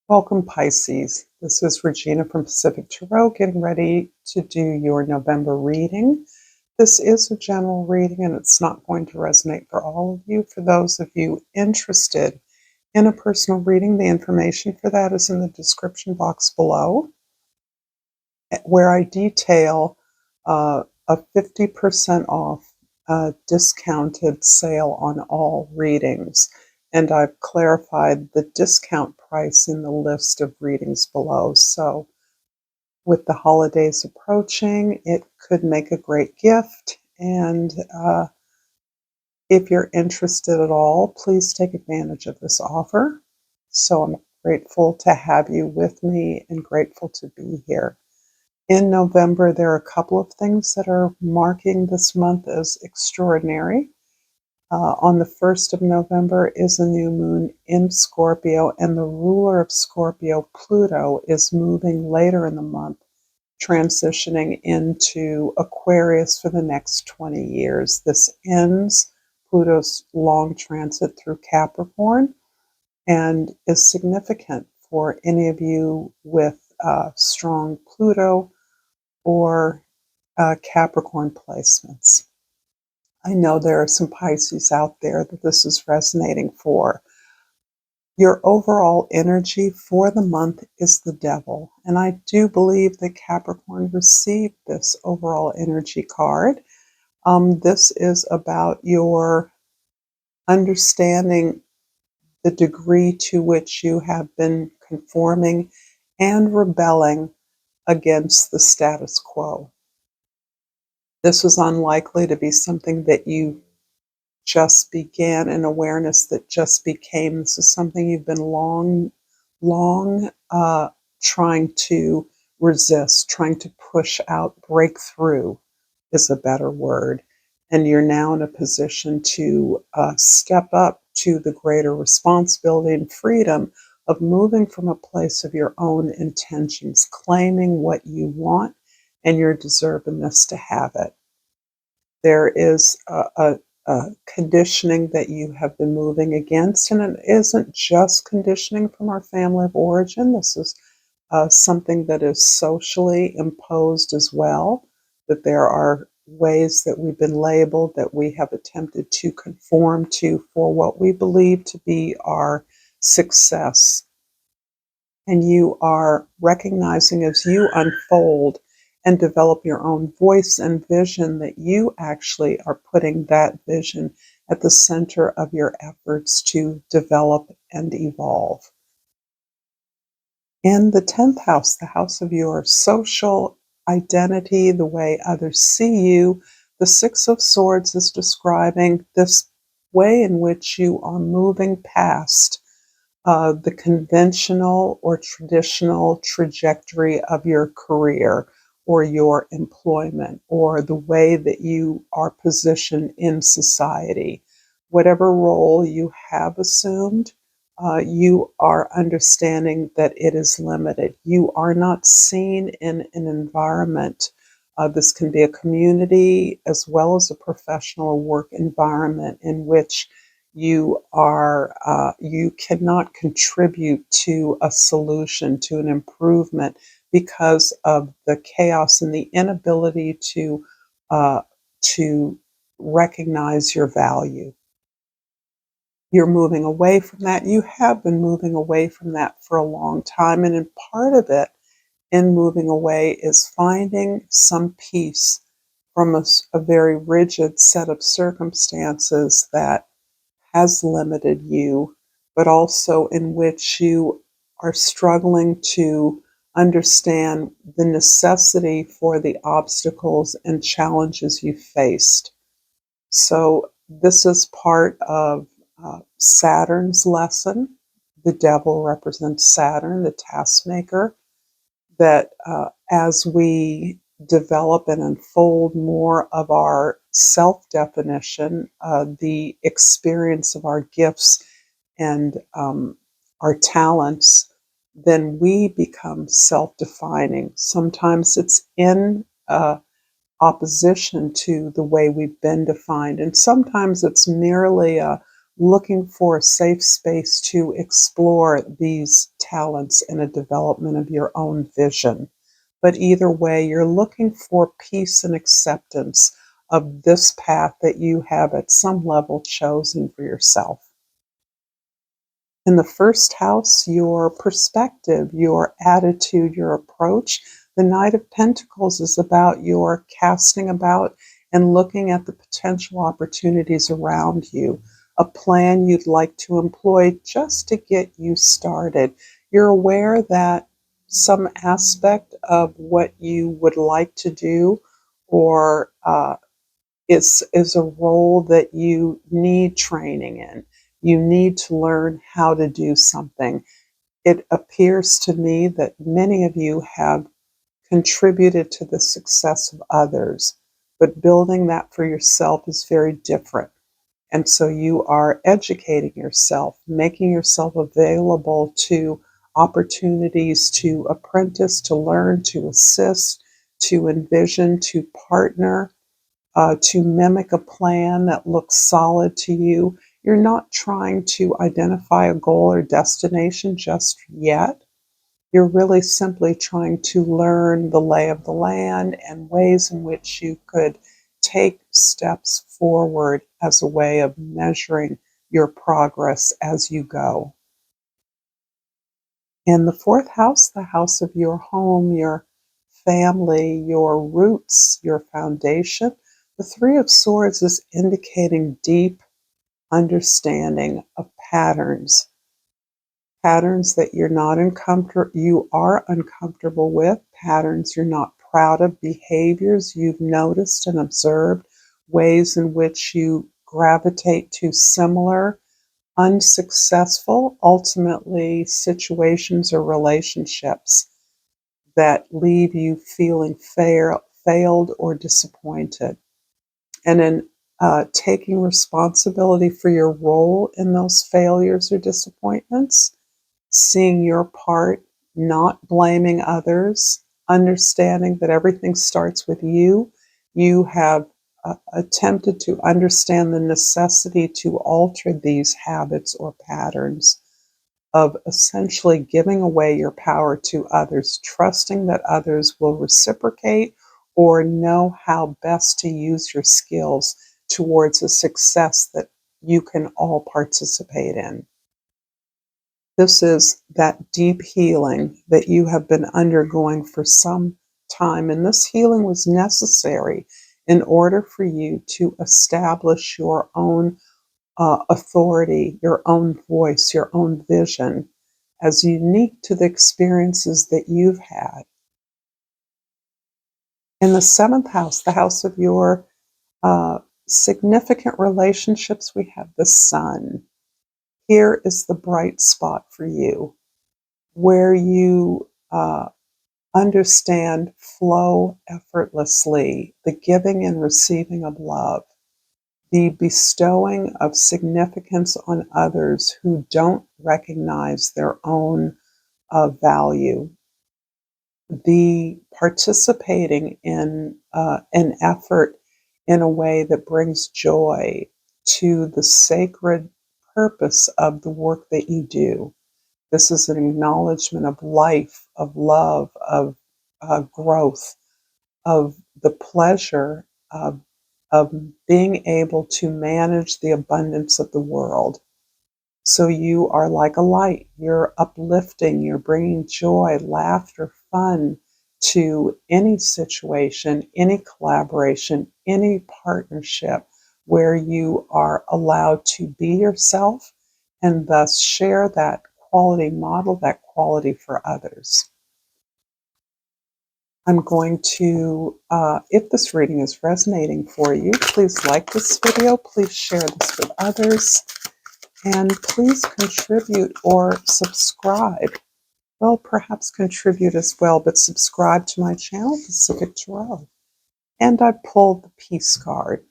Welcome, Pisces. This is Regina from Pacific Tarot, getting ready to do your November reading. This is a general reading and it's not going to resonate for all of you. For those of you interested in a personal reading, the information for that is in the description box below, where I detail a 50% off discounted sale on all readings. And I've clarified the discount price in the list of readings below. So with the holidays approaching, it could make a great gift. And if you're interested at all, please take advantage of this offer. So I'm grateful to have you with me and grateful to be here. In November, there are a couple of things that are marking this month as extraordinary. On the 1st of November is a new moon in Scorpio, and the ruler of Scorpio, Pluto, is moving later in the month, transitioning into Aquarius for the next 20 years. This ends Pluto's long transit through Capricorn and is significant for any of you with strong Pluto or Capricorn placements. I know there are some Pisces out there that this is resonating for. Your overall energy for the month is the Devil, and I do believe that Capricorn received this overall energy card. This is about your understanding the degree to which you have been conforming and rebelling against the status quo. This was unlikely to be something that you just began, an awareness that just became. This is something you've been long trying to resist, trying to push out. Breakthrough is a better word. And you're now in a position to step up to the greater responsibility and freedom of moving from a place of your own intentions, claiming what you want and your deservedness to have it. There is a conditioning that you have been moving against, and it isn't just conditioning from our family of origin. This is something that is socially imposed as well, that there are ways that we've been labeled, that we have attempted to conform to for what we believe to be our success. And you are recognizing as you unfold and develop your own voice and vision that you actually are putting that vision at the center of your efforts to develop and evolve. In the 10th house, the house of your social identity, the way others see you, the Six of Swords is describing this way in which you are moving past the conventional or traditional trajectory of your career or your employment or the way that you are positioned in society. Whatever role you have assumed, you are understanding that it is limited. You are not seen in an environment. This can be a community as well as a professional or work environment in which you cannot contribute to a solution, to an improvement, because of the chaos and the inability to recognize your value. You're moving away from that. You have been moving away from that for a long time, and in part of it, in moving away, is finding some peace from a very rigid set of circumstances that has limited you, but also in which you are struggling to understand the necessity for the obstacles and challenges you faced. So this is part of Saturn's lesson. The Devil represents Saturn, the taskmaker, that as we develop and unfold more of our self-definition, the experience of our gifts and our talents, then we become self-defining. Sometimes it's in opposition to the way we've been defined, and sometimes it's merely looking for a safe space to explore these talents and a development of your own vision. But either way, you're looking for peace and acceptance of this path that you have at some level chosen for yourself. In the first house, your perspective, your attitude, your approach. The Knight of Pentacles is about your casting about and looking at the potential opportunities around you, a plan you'd like to employ just to get you started. You're aware that some aspect of what you would like to do or is a role that you need training in. You need to learn how to do something. It appears to me that many of you have contributed to the success of others, but building that for yourself is very different. And so you are educating yourself, making yourself available to opportunities to apprentice, to learn, to assist, to envision, to partner, to mimic a plan that looks solid to you. You're not trying to identify a goal or destination just yet. You're really simply trying to learn the lay of the land and ways in which you could take steps forward as a way of measuring your progress as you go. In the fourth house, the house of your home, your family, your roots, your foundation, the Three of Swords is indicating deep understanding of patterns, patterns that you are uncomfortable with, patterns you're not proud of, behaviors you've noticed and observed, ways in which you gravitate to similar, unsuccessful, ultimately situations or relationships that leave you feeling failed or disappointed. And in taking responsibility for your role in those failures or disappointments, seeing your part, not blaming others, understanding that everything starts with you. You have attempted to understand the necessity to alter these habits or patterns of essentially giving away your power to others, trusting that others will reciprocate or know how best to use your skills towards a success that you can all participate in. This is that deep healing that you have been undergoing for some time, and this healing was necessary in order for you to establish your own authority, your own voice, your own vision as unique to the experiences that you've had. In the seventh house, the house of your significant relationships, we have the Sun. Here is the bright spot for you, where you understand flow effortlessly, the giving and receiving of love, the bestowing of significance on others who don't recognize their own value, the participating in an effort in a way that brings joy to the sacred purpose of the work that you do. This is an acknowledgement of life, of love, of growth, of the pleasure of being able to manage the abundance of the world. So you are like a light. You're uplifting, you're bringing joy, laughter, fun to any situation, any collaboration, any partnership where you are allowed to be yourself and thus share that quality, model that quality for others. I'm going to, if this reading is resonating for you, please like this video, please share this with others, and please contribute or subscribe. Well, perhaps contribute as well, but subscribe to my channel, Pacific Tarot. And I pulled the Peace card.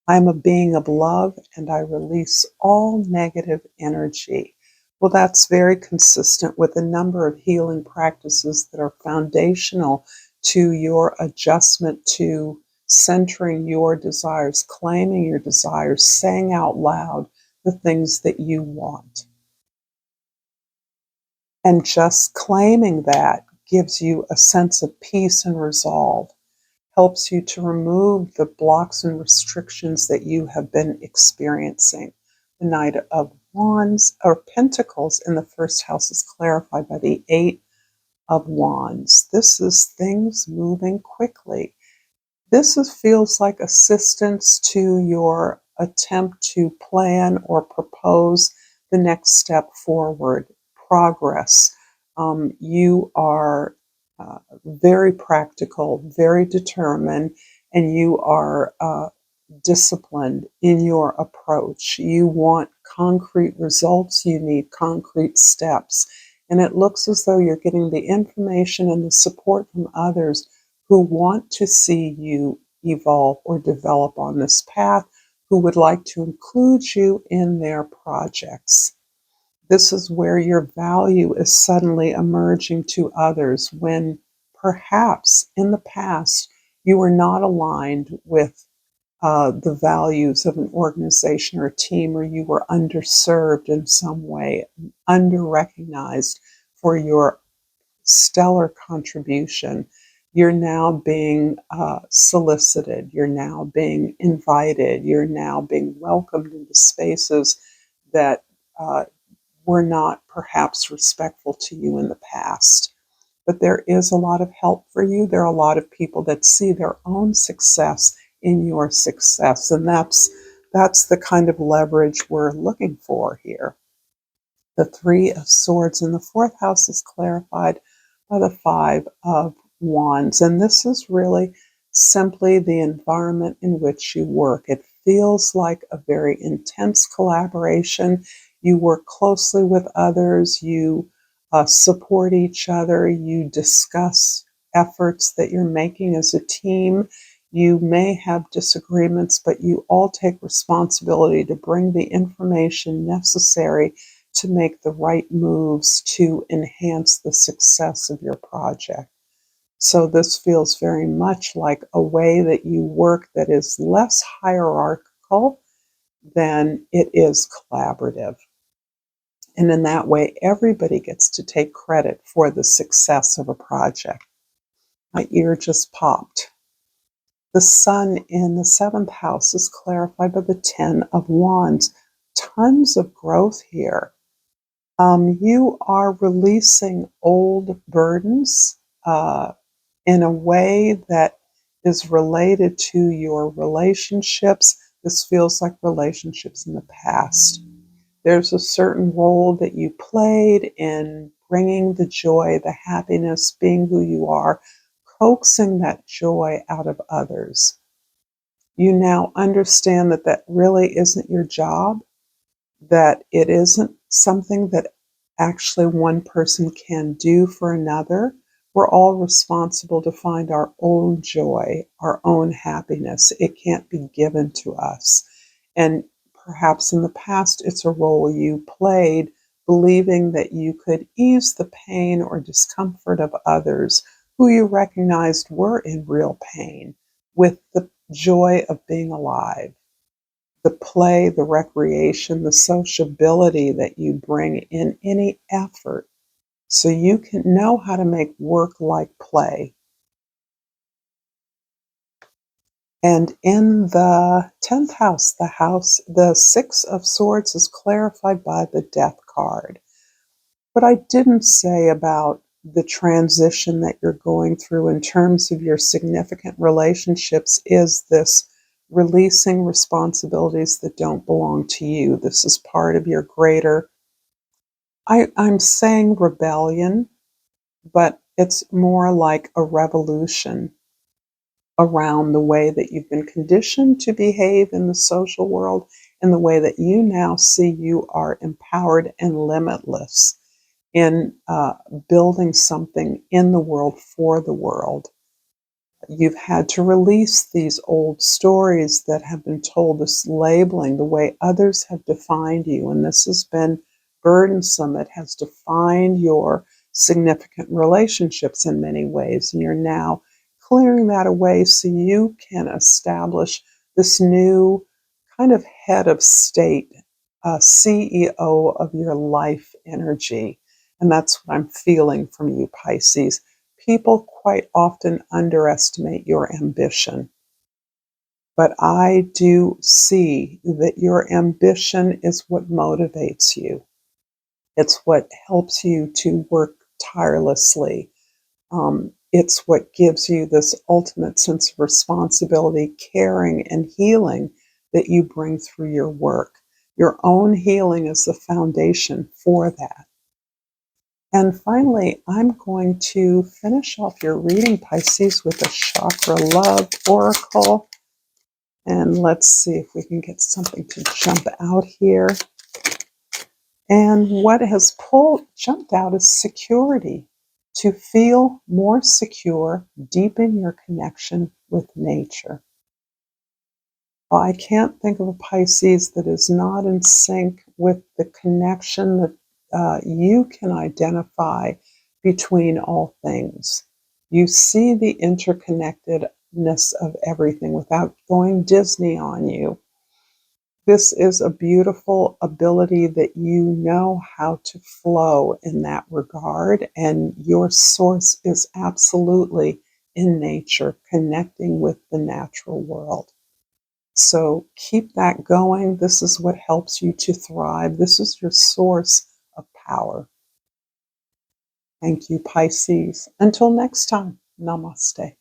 I am a being of love and I release all negative energy. Well, that's very consistent with a number of healing practices that are foundational to your adjustment to centering your desires, claiming your desires, saying out loud the things that you want. And just claiming that gives you a sense of peace and resolve, helps you to remove the blocks and restrictions that you have been experiencing. The Knight of Wands or Pentacles in the first house is clarified by the Eight of Wands. This is things moving quickly. Feels like assistance to your attempt to plan or propose the next step forward, progress. You are very practical, very determined, and you are disciplined in your approach. You want concrete results, you need concrete steps. And it looks as though you're getting the information and the support from others who want to see you evolve or develop on this path, who would like to include you in their projects. This is where your value is suddenly emerging to others when perhaps in the past you were not aligned with the values of an organization or a team, or you were underserved in some way, under-recognized for your stellar contribution. You're now being solicited, you're now being invited, you're now being welcomed into spaces that were not perhaps respectful to you in the past. But there is a lot of help for you. There are a lot of people that see their own success in your success, and that's the kind of leverage we're looking for here. The Three of Swords in the fourth house is clarified by the Five of Wands, and this is really simply the environment in which you work. It feels like a very intense collaboration. You work closely with others, you support each other, you discuss efforts that you're making as a team. You may have disagreements, but you all take responsibility to bring the information necessary to make the right moves to enhance the success of your project. So this feels very much like a way that you work that is less hierarchical than it is collaborative. And in that way, everybody gets to take credit for the success of a project. My ear just popped. The Sun in the seventh house is clarified by the Ten of Wands. Tons of growth here. You are releasing old burdens in a way that is related to your relationships. This feels like relationships in the past. There's a certain role that you played in bringing the joy, the happiness, being who you are, coaxing that joy out of others. You now understand that that really isn't your job, that it isn't something that actually one person can do for another. We're all responsible to find our own joy, our own happiness. It can't be given to us. And perhaps in the past, it's a role you played, believing that you could ease the pain or discomfort of others who you recognized were in real pain with the joy of being alive. The play, the recreation, the sociability that you bring in any effort so you can know how to make work like play. And in the 10th house, the Six of Swords is clarified by the Death card. What I didn't say about the transition that you're going through in terms of your significant relationships is this releasing responsibilities that don't belong to you. This is part of your greater, I'm saying rebellion, but it's more like a revolution around the way that you've been conditioned to behave in the social world and the way that you now see you are empowered and limitless in building something in the world for the world. You've had to release these old stories that have been told, this labeling, the way others have defined you, and this has been burdensome. It has defined your significant relationships in many ways, and you're now clearing that away so you can establish this new kind of head of state, CEO of your life energy. And that's what I'm feeling from you, Pisces. People quite often underestimate your ambition. But I do see that your ambition is what motivates you. It's what helps you to work tirelessly. It's what gives you this ultimate sense of responsibility, caring, and healing that you bring through your work. Your own healing is the foundation for that. And finally, I'm going to finish off your reading, Pisces, with a chakra love oracle. And let's see if we can get something to jump out here. And what has jumped out is security. To feel more secure, deepen your connection with nature. Well, I can't think of a Pisces that is not in sync with the connection that you can identify between all things. You see the interconnectedness of everything without going Disney on you. This is a beautiful ability that you know how to flow in that regard, and your source is absolutely in nature, connecting with the natural world. So keep that going. This is what helps you to thrive. This is your source of power. Thank you, Pisces. Until next time, namaste.